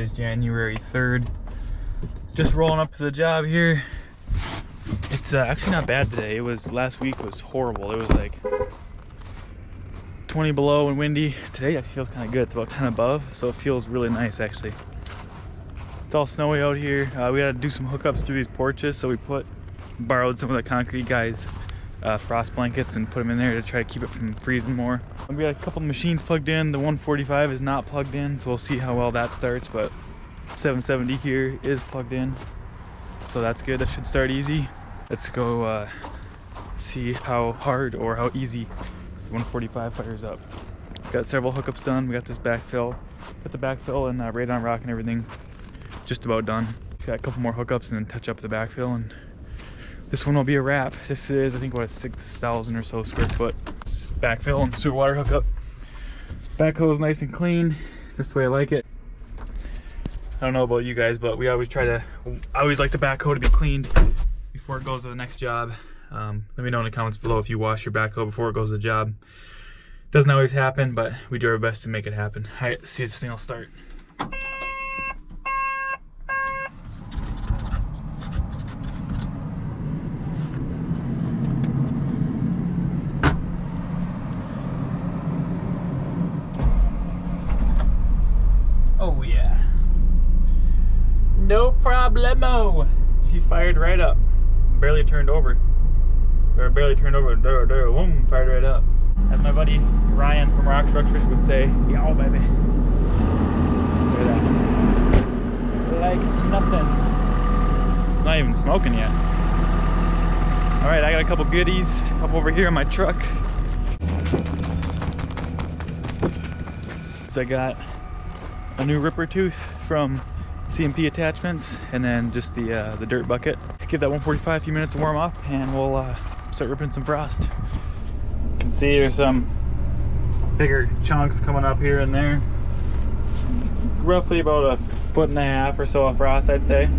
is January 3rd. Just rolling up to the job here. It's actually not bad today. It was, last week was horrible. It was like 20 below and windy. Today actually feels kind of good. It's about 10 above, so it feels really nice actually. It's all snowy out here. We gotta do some hookups through these porches, so we borrowed some of the concrete guys' frost blankets and put them in there to try to keep it from freezing more. And we got a couple machines plugged in. The 145 is not plugged in, so we'll see how well that starts, but 770 here is plugged in, so that's good. That should start easy. Let's go see how hard or how easy the 145 fires up. Got several hookups done. We got this backfill, got the backfill and radon rock and everything just about done. Got a couple more hookups and then touch up the backfill, and this one will be a wrap. This is, I think, what, a 6,000 or so square foot backfill and sewer water hookup. Backhoe is nice and clean, just the way I like it. I don't know about you guys, but I always like the backhoe to be cleaned before it goes to the next job. Let me know in the comments below if you wash your backhoe before it goes to the job. Doesn't always happen, but we do our best to make it happen. All right, let's see if this thing will start. Oh yeah. No problemo. She fired right up. Barely turned over. Or barely turned over. Boom, fired right up. As my buddy Ryan from Rock Structures would say, yow baby. Look at that. Like nothing. Not even smoking yet. Alright, I got a couple goodies up over here in my truck. So I got a new ripper tooth from C&P Attachments, and then just the dirt bucket. Give that 145 a few minutes to warm up, and we'll start ripping some frost. You can see there's some bigger chunks coming up here and there. Roughly about 1.5 feet or so of frost, I'd say.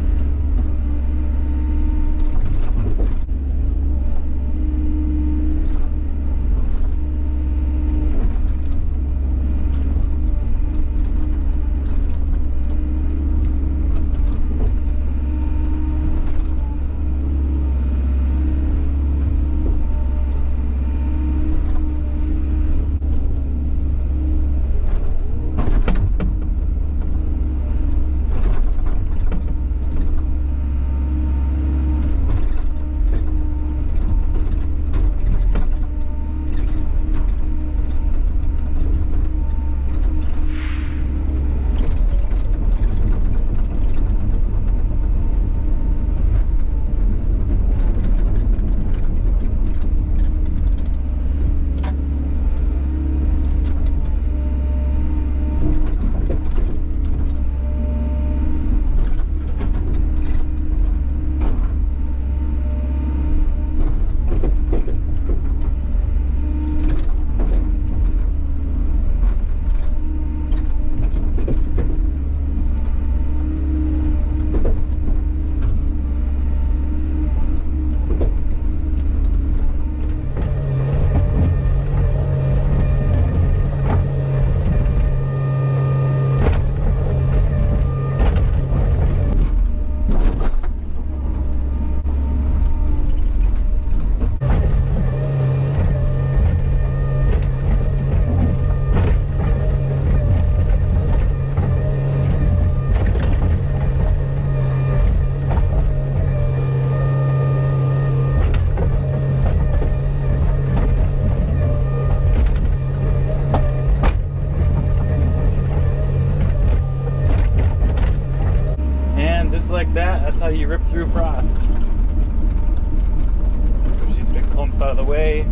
Like that's how you rip through frost. Push these big clumps out of the way.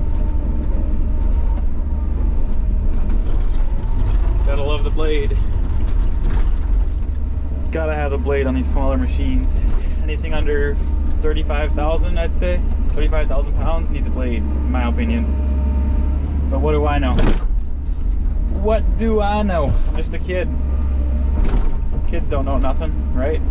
Gotta love the blade. Gotta have the blade on these smaller machines. Anything under 35,000, I'd say, 35,000 pounds needs a blade, in my opinion. But what do I know? What do I know? I'm just a kid. Kids don't know nothing, right?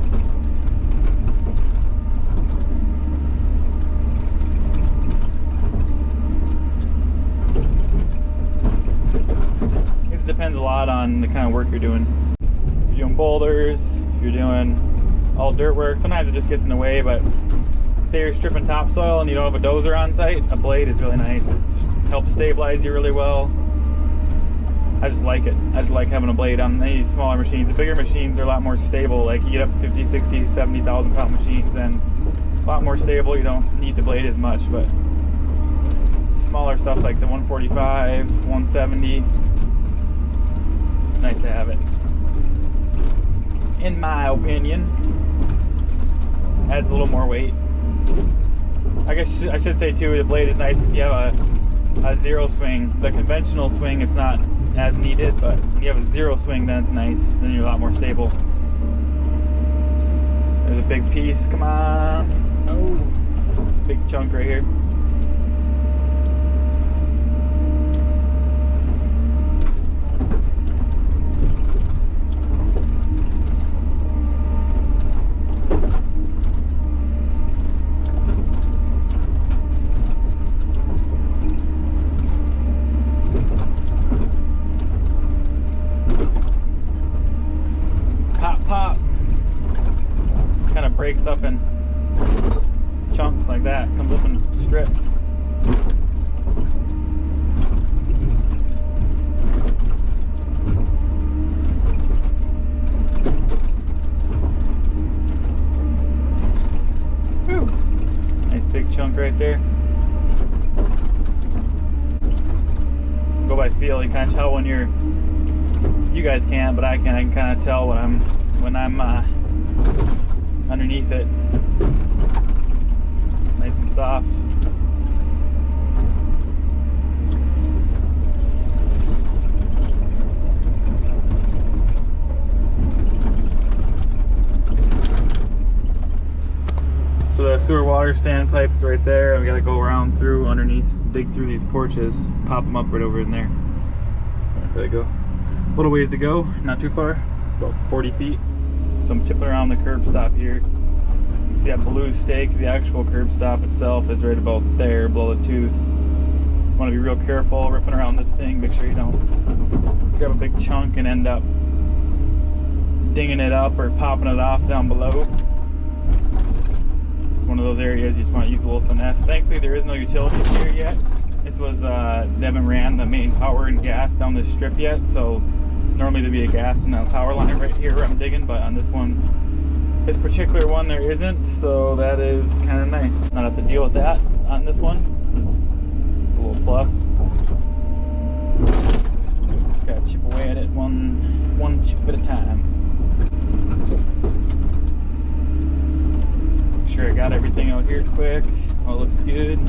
This depends a lot on the kind of work you're doing. If you're doing boulders, if you're doing all dirt work. Sometimes it just gets in the way, but say you're stripping topsoil and you don't have a dozer on site, a blade is really nice. It helps stabilize you really well. I just like it. I just like having a blade on any smaller machines. The bigger machines are a lot more stable. Like you get up to 50, 60, 70,000 pound machines, then a lot more stable. You don't need the blade as much, but smaller stuff like the 145, 170, it's nice to have it. In my opinion, adds a little more weight. I guess I should say too, the blade is nice if you have a zero swing. The conventional swing, it's not as needed, but when you have a zero swing, then it's nice. Then you're a lot more stable. There's a big piece, come on. Oh, big chunk right here. Pop, kind of breaks up in chunks like that, comes up in strips. Whew. Nice big chunk right there. Go by feel, you kind of tell when you're, you guys can't, but I can kind of tell when I'm underneath it. Nice and soft. So the sewer water standpipe is right there. We gotta go around through underneath, dig through these porches, pop them up right over in there. There they go. A little ways to go, not too far, about 40 feet. So I'm chipping around the curb stop here. You see that blue stake, the actual curb stop itself is right about there, below the tooth. Want to be real careful ripping around this thing, make sure you don't grab a big chunk and end up dinging it up or popping it off down below. It's one of those areas you just want to use a little finesse. Thankfully there is no utilities here yet. This was, they haven't ran the main power and gas down this strip yet, so normally there'd be a gas and a power line right here where I'm digging, but on this one, this particular one, there isn't, so that is kind of nice. Not have to deal with that on this one. It's a little plus. Just gotta chip away at it one chip at a time. Make sure I got everything out here quick. All looks good.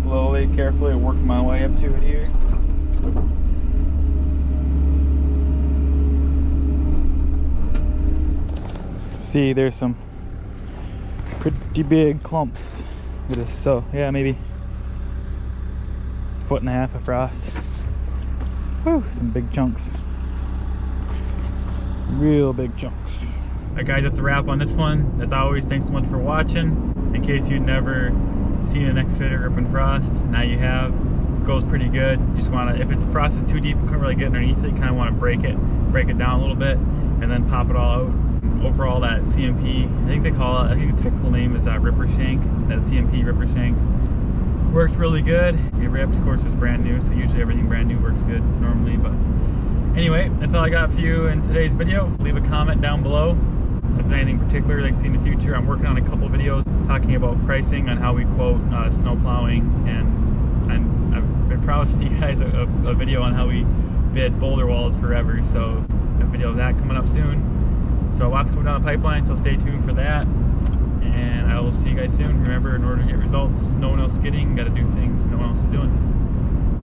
Slowly, carefully work my way up to it here. See, there's some pretty big clumps. Look at this. So yeah, maybe 1.5 foot of frost. Whew, some big chunks. Real big chunks. Alright guys, that's a wrap on this one. As always, thanks so much for watching. In case you'd never seen an excavator ripping frost, now you have. It goes pretty good. You just want to, if the frost is too deep, you can't really get underneath it. You kind of want to break it down a little bit, and then pop it all out. Overall, that CMP, I think they call it, I think the technical name is ripper shank. That CMP ripper shank worked really good. Every of course was brand new, so usually everything brand new works good normally. But anyway, that's all I got for you in today's video. Leave a comment down below if there's anything particular you'd like to see in the future. I'm working on a couple videos talking about pricing on how we quote snow plowing, and I've been promising you guys a video on how we bid boulder walls forever. So a video of that coming up soon. So lots coming down the pipeline, so stay tuned for that. And I will see you guys soon. Remember, in order to get results no one else is getting, got to do things no one else is doing.